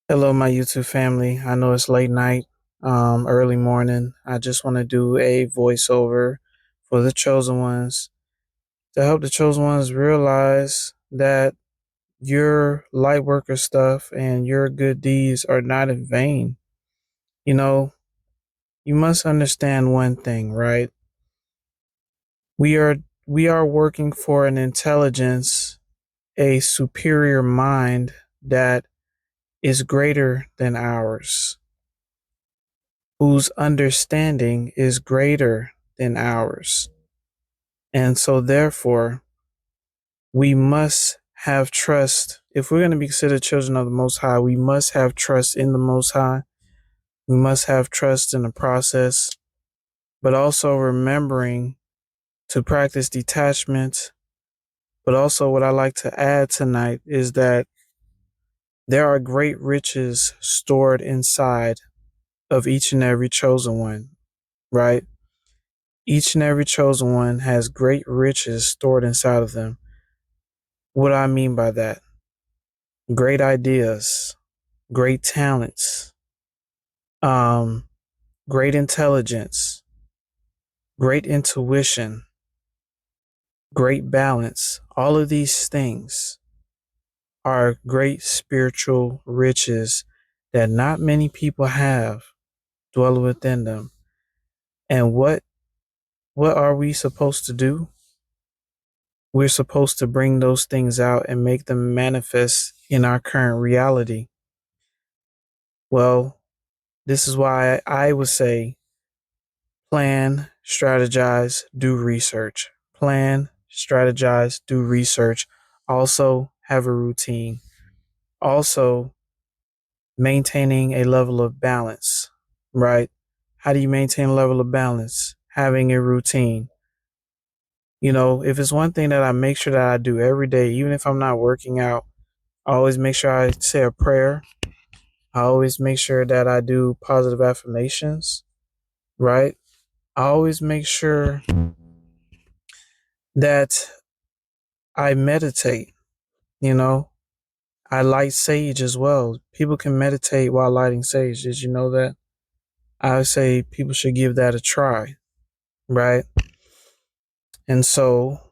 Hello, my YouTube family. I know it's late night, early morning. I just want to do a voiceover for the chosen ones to help the chosen ones realize that your light worker stuff and your good deeds are not in vain. You know, you must understand one thing, right? We are we are working for an intelligence, a superior mind that is greater than ours, whose understanding is greater than ours. And so, therefore, we must have trust. If we're going to be considered children of the Most High, we must have trust in the Most High. We must have trust in the process, but also remembering to practice detachment. But also, what I like to add tonight is that there are great riches stored inside of each and every chosen one, right? Each and every chosen one has great riches stored inside of them. What do I mean by that? Great ideas, great talents, um, great intelligence, great intuition, great balance. All of these things are great spiritual riches that not many people have dwell within them. And what are we supposed to do? We're supposed to bring those things out and make them manifest in our current reality. Well, this is why I would say plan, strategize, do research. Plan, strategize, do research. Also, have a routine. Also, maintaining a level of balance, right? How do you maintain a level of balance? Having a routine. If it's one thing that I make sure that I do every day, even if I'm not working out, I always make sure I say a prayer. I always make sure that I do positive affirmations, right? I always make sure that I meditate, you know. I light sage as well. People can meditate while lighting sage. Did you know that? I would say people should give that a try, right? And so,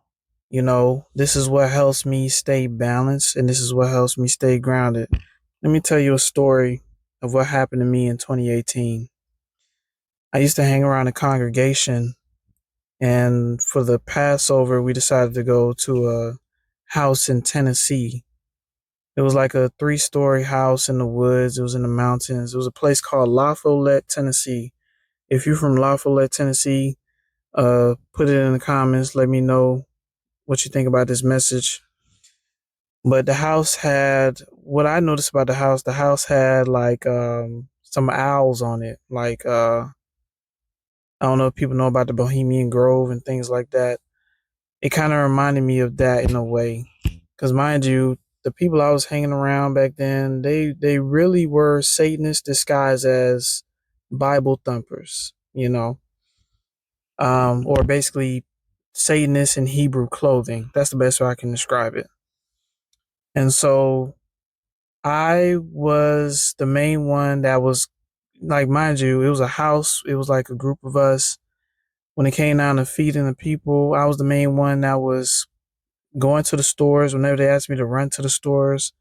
this is what helps me stay balanced and this is what helps me stay grounded. Let me tell you a story of what happened to me in 2018. I used to hang around a congregation, and for the Passover, we decided to go to a house in Tennessee. It was like a 3-story house in the woods. It was in the mountains. It was a place called La Follette, Tennessee. If you're from La Follette, Tennessee, put it in the comments. Let me know what you think about this message. But the house had what I noticed about the house. The house had like some owls on it. Like I don't know if people know about the Bohemian Grove and things like that. It kind of reminded me of that in a way. Because mind you, the people I was hanging around back then, they really were Satanists disguised as Bible thumpers, or basically Satanists in Hebrew clothing. That's the best way I can describe it. And so I was the main one that was, like, mind you, it was a house. It was like a group of us. When it came down to feeding the people, I was the main one that was going to the stores whenever they asked me to run to the stores,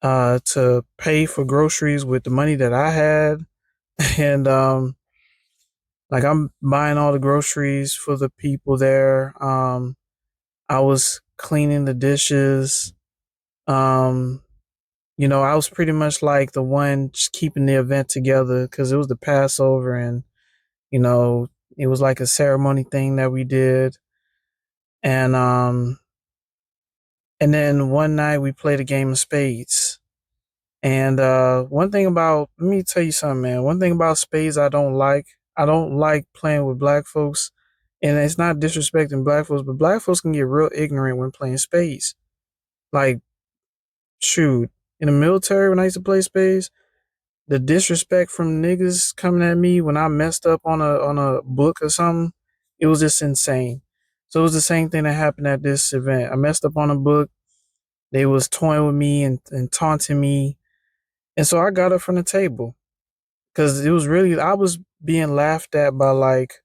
to pay for groceries with the money that I had. And like, I'm buying all the groceries for the people there. I was cleaning the dishes. Um, I was pretty much like the one just keeping the event together because it was the Passover, and you know it was like a ceremony thing that we did. And then one night we played a game of spades. And one thing about let me tell you something, man. One thing about spades I don't like playing with black folks. And it's not disrespecting black folks, but black folks can get real ignorant when playing spades. Like, shoot, in the military when I used to play spades, the disrespect from niggas coming at me when I messed up on a book or something, it was just insane. So it was the same thing that happened at this event. I messed up on a book. They was toying with me and taunting me. And so I got up from the table because it was really, I was being laughed at by like,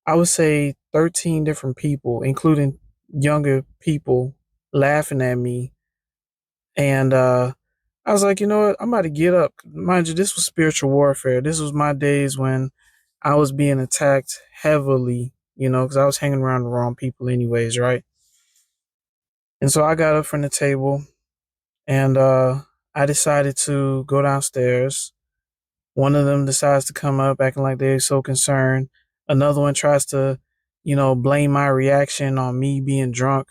I would say 13 different people, including younger people laughing at me. And I was like, you know what? I'm about to get up. Mind you, this was spiritual warfare. This was my days when I was being attacked heavily, because I was hanging around the wrong people, anyways, right? And so I got up from the table and I decided to go downstairs. One of them decides to come up acting like they're so concerned. Another one tries to, blame my reaction on me being drunk.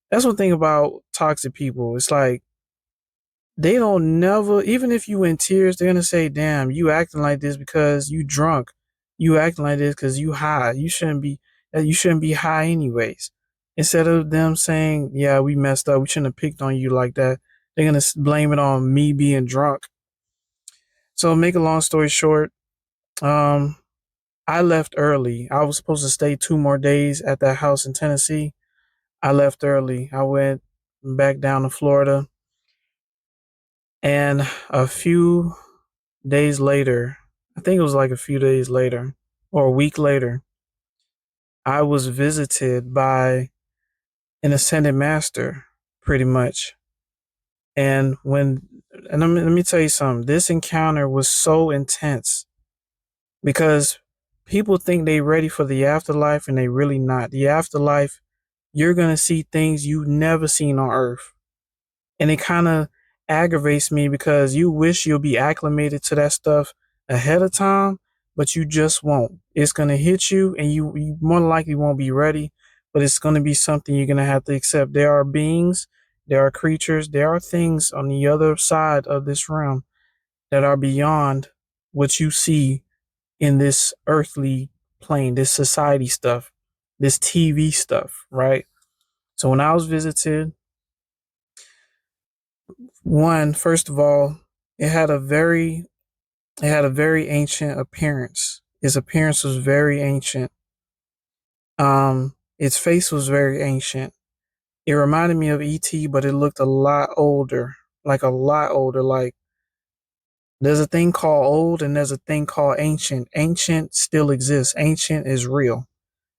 That's one thing about toxic people. It's like they don't never, even if you in tears, they're gonna say, "Damn, you acting like this because you drunk. You acting like this because you high. You shouldn't be high anyways." Instead of them saying, "Yeah, we messed up. We shouldn't have picked on you like that," they're gonna blame it on me being drunk. So, make a long story short, um, I left early. I was supposed to stay 2 more days at that house in Tennessee. I left early. I went back down to Florida, and a few days later, I think it was like a few days later or a week later, I was visited by an ascended master, pretty much. And let me tell you something, this encounter was so intense because people think they ready for the afterlife and they really not. The afterlife, you're going to see things you never seen on earth. And it kind of aggravates me because you wish you'll be acclimated to that stuff ahead of time, but you just won't. It's going to hit you and you more likely won't be ready, but it's going to be something you're going to have to accept. There are beings, there are creatures, there are things on the other side of this realm that are beyond what you see in this earthly plane, this society stuff, this TV stuff, right? So when I was visited, first of all, it had a very it had a very ancient appearance. Its appearance was very ancient. Its face was very ancient. It reminded me of ET, but it looked a lot older, like a lot older. Like there's a thing called old and there's a thing called ancient. Ancient still exists. Ancient is real.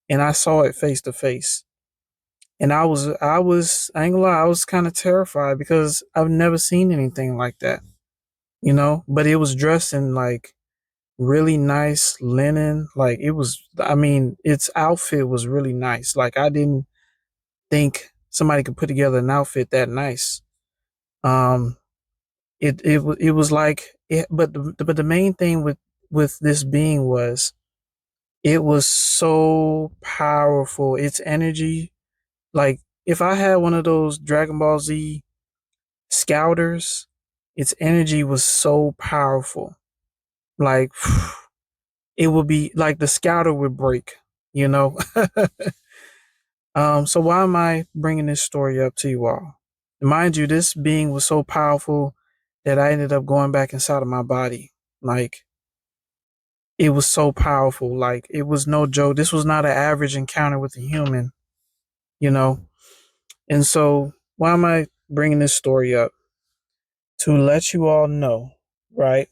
And I saw it face to face. And I ain't gonna lie, I was kind of terrified because I've never seen anything like that, but it was dressed in like really nice linen. Like I mean, its outfit was really nice. Like I didn't think somebody could put together an outfit that nice. Um, it was like it, but the main thing with this being was it was so powerful. Its energy, like if I had one of those Dragon Ball Z scouters, its energy was so powerful. Like it would be like the scouter would break, you know. So why am I bringing this story up to you all? Mind you, this being was so powerful that I ended up going back inside of my body. Like it was so powerful. Like it was no joke. This was not an average encounter with a human, you know. And so why am I bringing this story up? To let you all know, right,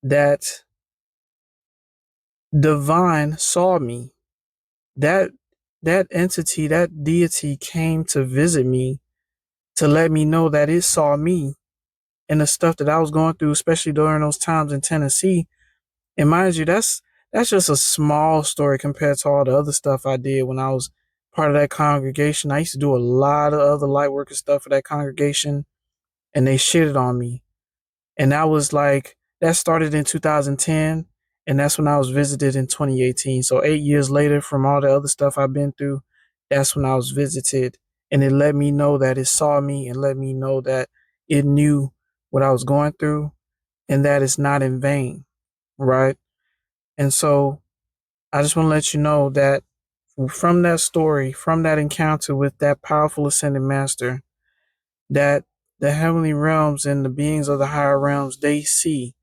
that divine saw me. That that entity, that deity came to visit me to let me know that it saw me and the stuff that I was going through, especially during those times in Tennessee. And mind you, that's just a small story compared to all the other stuff I did when I was part of that congregation. I used to do a lot of other light work and stuff for that congregation, and they shitted on me. And that started in 2010, and that's when I was visited in 2018. So 8 years later, from all the other stuff I've been through, that's when I was visited, and it let me know that it saw me and let me know that it knew what I was going through and that it's not in vain, right? And so I just want to let you know that from that story, from that encounter with that powerful ascended master, that the heavenly realms and the beings of the higher realms, they see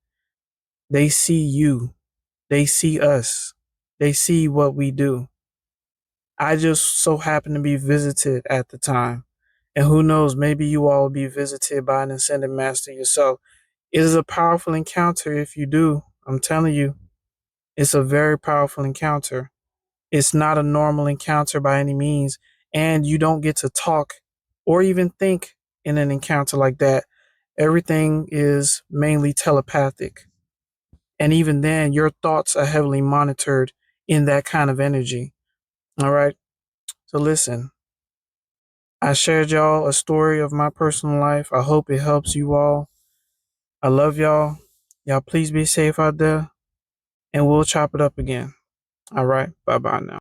you. They see us. They see what we do. I just so happened to be visited at the time. And who knows, maybe you all will be visited by an ascended master yourself. It is a powerful encounter if you do. I'm telling you, it's a very powerful encounter. It's not a normal encounter by any means. And you don't get to talk or even think in an encounter like that. Everything is mainly telepathic. And even then, your thoughts are heavily monitored in that kind of energy. All right. So listen, I shared y'all a story of my personal life. I hope it helps you all. I love y'all. Y'all please be safe out there and we'll chop it up again. All right. Bye bye now.